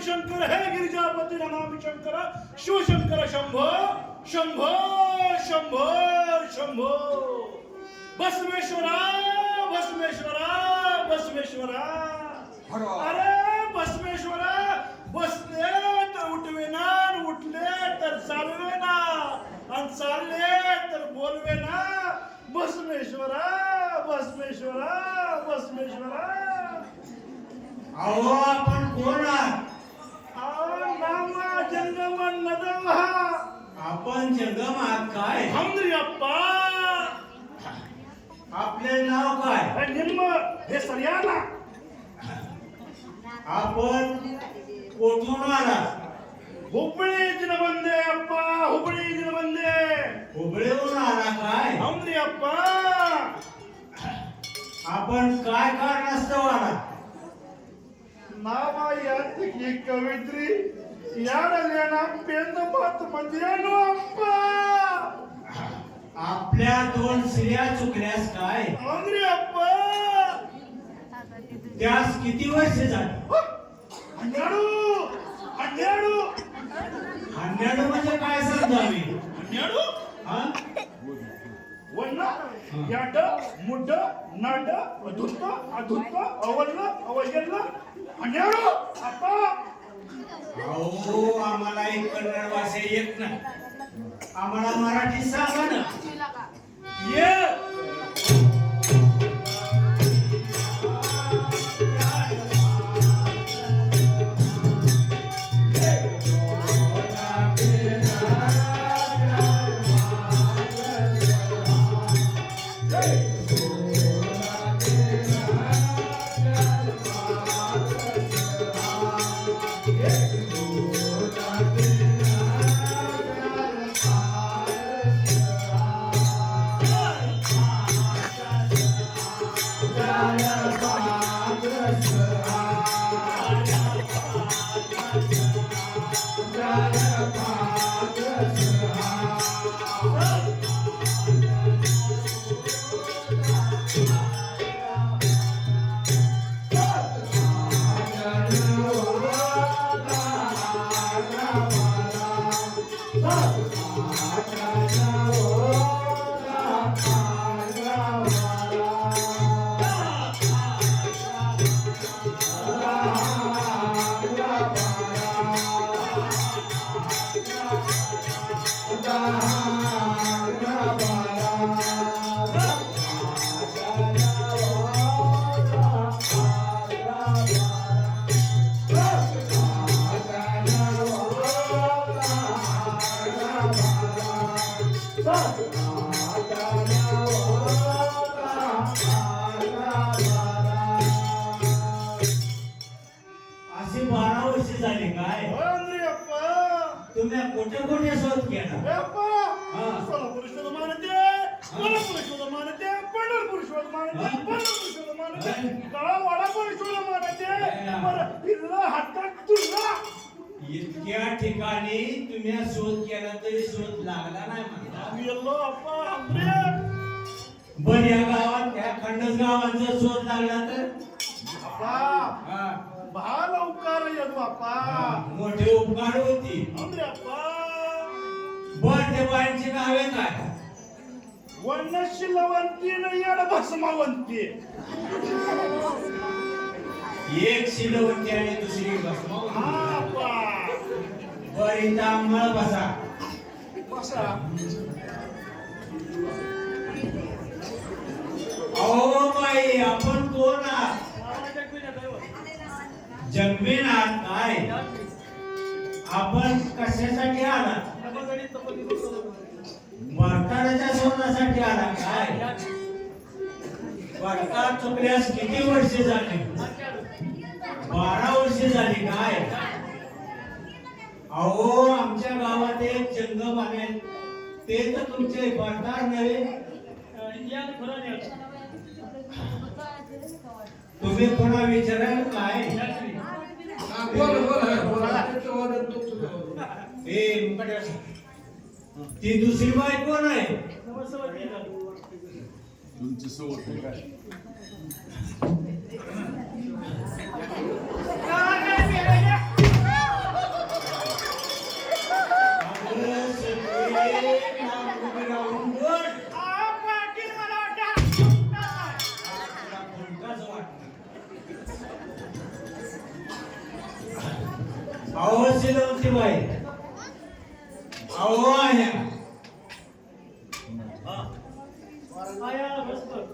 शंकर हे गिरिजापती नमामि शंकर शिवशंकर शंभो शंभो शंभो शंभो बसवेश्वरा बसवेश्वरा बसवेश्वरा अरे बसवेश्वरा बसले तर उठवेना उठले तर चालवेना आणि चालले तर बोलवेना बसवेश्वरा बसवेश्वरा बसवेश्वरा अहो आपण कोण आहात? नामा जंगम नदवा आपण जंगम आहात काय? हमरी अप्पा आपले नाव काय? निम्म हे सरियाना आपण कोठून आलात? हुबळी जिनबंदे अप्पा हुबळी जिनबंदे हुबळीहून आला काय? हमरी अप्पा आपण काय कारणास्तव आलात? नामा यात की कवित्री याडलेना पेंद मात मंदिरानो अप्पा आपल्या दोन स्त्रिया चुकल्यास काय? हमरी अप्पा त्यास किती वर्ष झाली? हन्याडू हन्याडू 12 म्हणजे काय समजावी? हन्याडू हा? वन्न याड मुड नाड अधुत्त अधुत्त अवल्ल अवयल्ल हन्याडू अप्पा अहो आम्हाला एक कन्नड भाषा येत नाही, आम्हाला मराठी सांगा ना. ये असे 12 वर्ष झाले काय? हमरी अप्पा तुम्ही कुठे कुठे शोध केला? अप्पा हा. सोलापूर शोध मानते कोल्हापूर शोध मानते शोध मानते हा? पण शोध मानते हा? काळा वाडा पण शोध मानते बरं हिरला हातात तुझा इतक्या ठिकाणी तुम्ही शोध केला तरी शोध लागला नाही म्हणता. गेलो अप्पा आंबे बर या गावात त्या खंडस गावात जर शोध लागला तर अप्पा हा, भाल उपकार येतो अप्पा मोठे उपकार होती. आंबे अप्पा बर ते बायांची नावे काय? वर्णशिलवंती न येड भस्मवंती एक शिलवंती आणि दुसरी भस्मावती. हा अप्पा बर इथं आम्हाला बसा. बसा अहो बाई आपण कोण आहात? जगमेन आहात काय? आपण कशासाठी आलात? भारताच्या शोधासाठी आला काय? भारतात चुकल्यास किती वर्षे झाली? 12 वर्षे झाली काय? अहो आमच्या गावात एक जंगम आहे ते तर तुमचे भारतात नव्हे. तुम्ही कोणा विचाराल काय? ए मुकाट्या, ती दुसरी बाई कोण आहे? तुमची सोबत आहे काय? अगं, सगळे नाव उभे राहून बोल. तुला कोणताच वाटत. अहो शिलवंती बाई, अहो आहे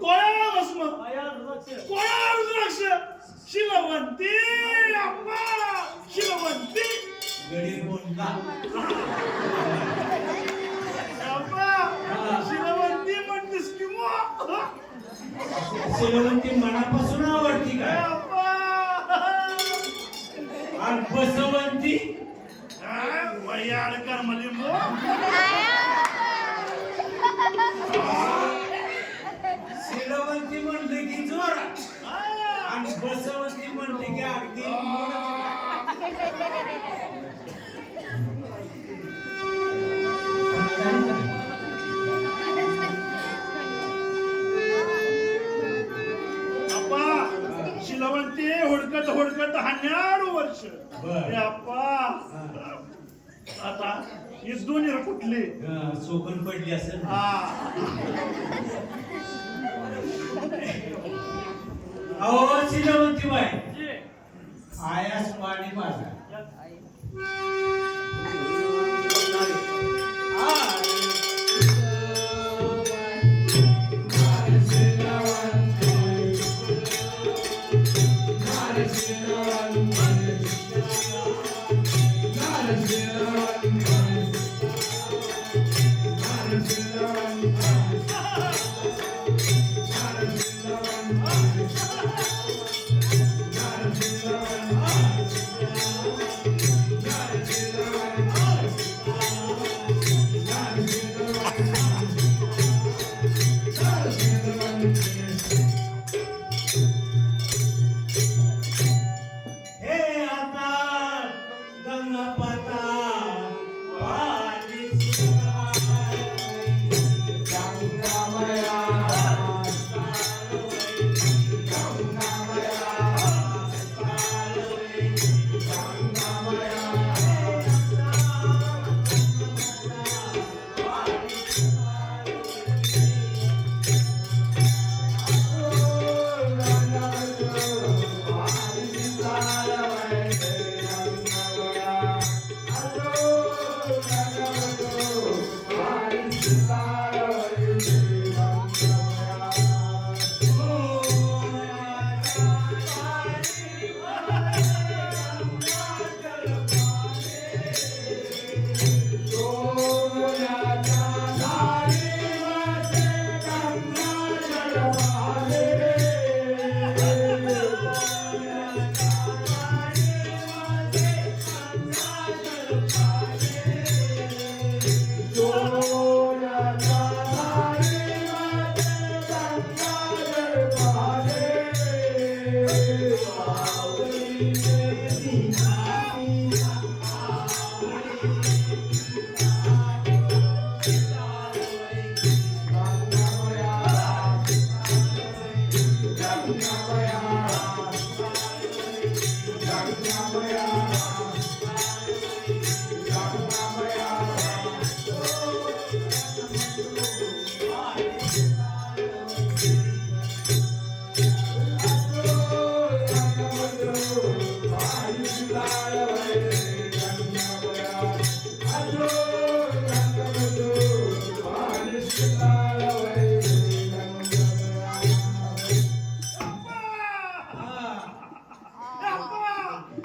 कोळा भस्म कोळा रुद्राक्ष शिलवंती अप्पा शिलवंती गडी बोलला. अप्पा शिलवंती म्हणतेस की मग शिलवंती मनापासून आवडती काय? अप्पा आणि बसवंती वया अडकार मलिंबो शिलवंती म्हणलं की जोरात आणि बसवंती म्हणते की अगदी अप्पा शिलवंती हुडकत हुडकत 12 वर्ष बर. हे अप्पा आता हे दोन्ही कुठले सोकन पडली असेल. हा अहो शिलवंती बाई, आयास पाणी पाजा. हे आता गंगापाता पाणी सुराय.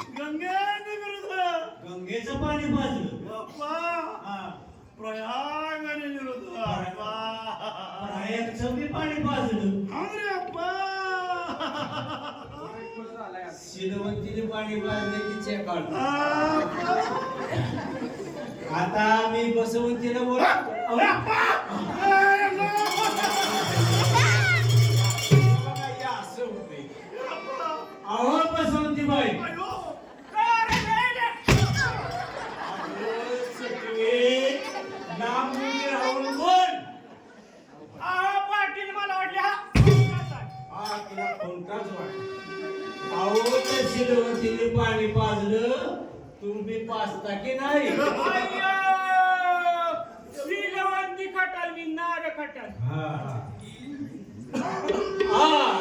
गंगेने विरुद्ध गंगेचं पाणी पाजलं बाप्पा हा. प्रयागाने विरुद्ध बाप्पा प्रयागचं बी पाणी पाजलं अरे बाप्पा शिलवंतीने पाणी पाजलं की चेकाळ आता मी बसवंतीला बोलतो असं होतंय अहो बसवंती बाई नाम राहून बोल पाटील मला वाटलं हा तुला कोणताच वाटत अहो त्या शिलवंतीने पाणी पाजलं तुम्ही पाजता की नाही श्रीलवंती खटाल मी नार खटाल हा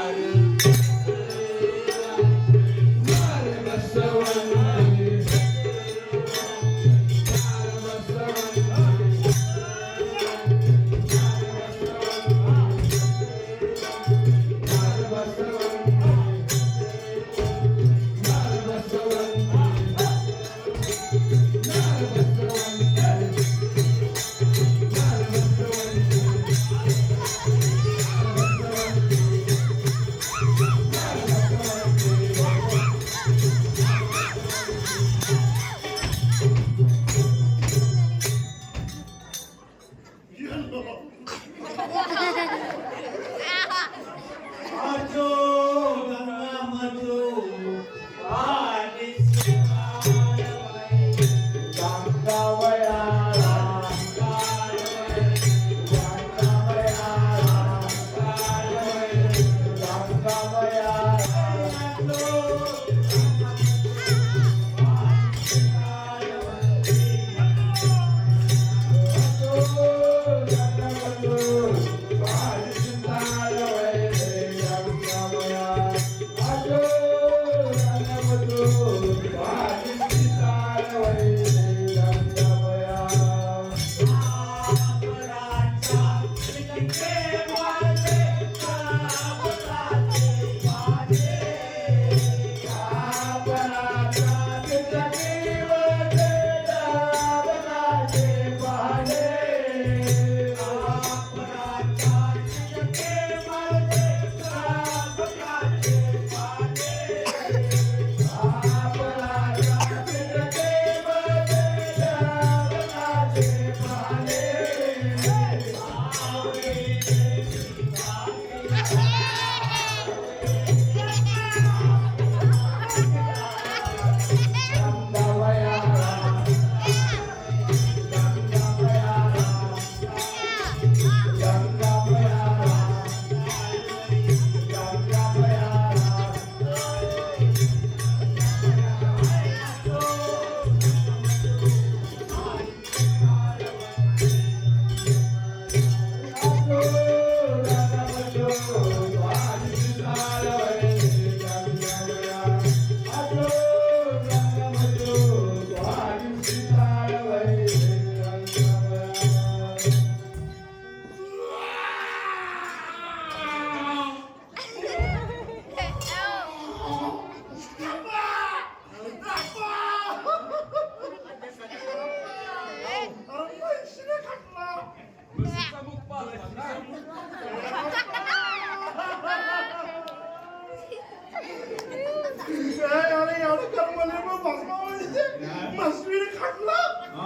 अरे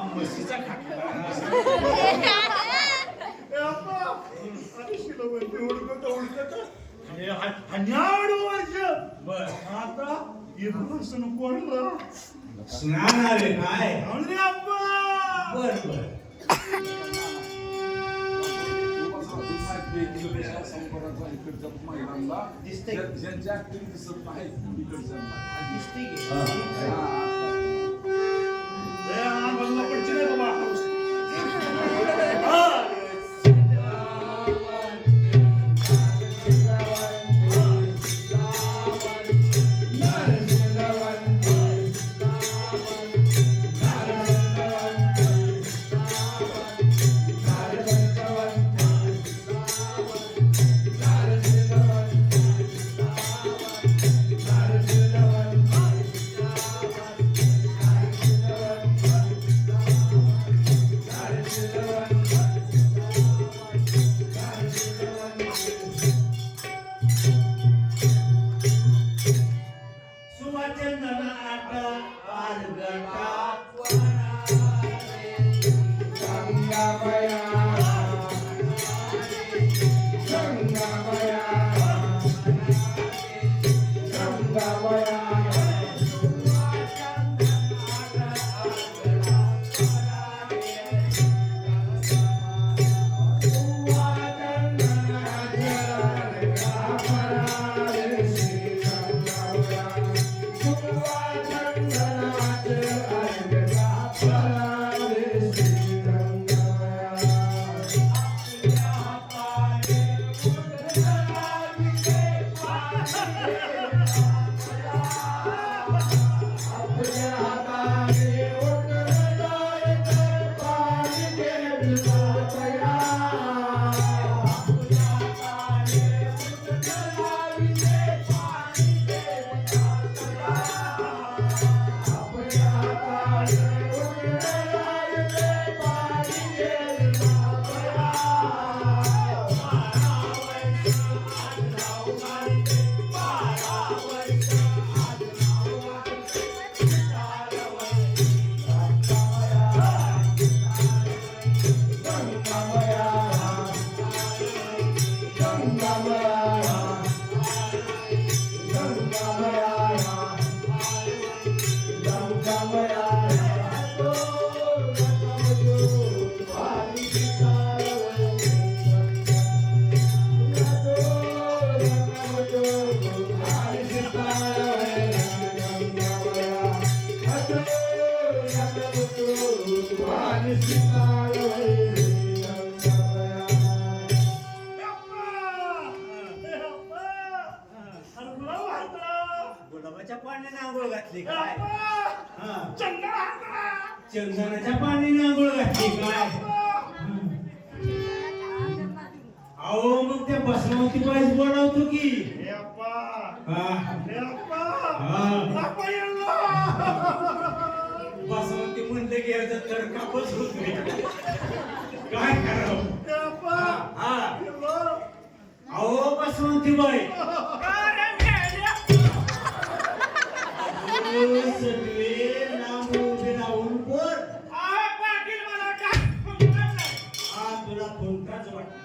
म्हशीचा खाटला बर आता इकडून कोणला स्नान आले काय अरे अप्पा बर बर दिसते ज्यांच्या ऍक्टिव्ह दिसत नाही दिसते की गुलाबाच्या पाण्याने आंघोळ घातली काय हा. चंद्र चंदनाच्या पाण्याने आंघोळ घातली काय अहो मग त्या बसवंती बाईस बनवतो की हा. बसवंती म्हणते की याचा तडकापच होत नाही काय करावं हा. अहो बसवंती बाई सगळे नाम उभे राहून बोल हा तुला कोणताच वाटत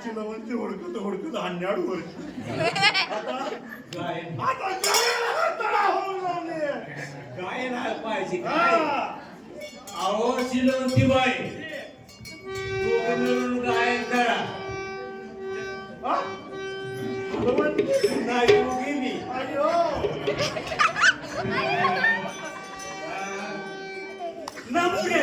हुडकत हन्नाड वर्ष गायन पाहिजे अहो शिलवंती बाई तू मिळून गायन करा नाही गेली अयो नमके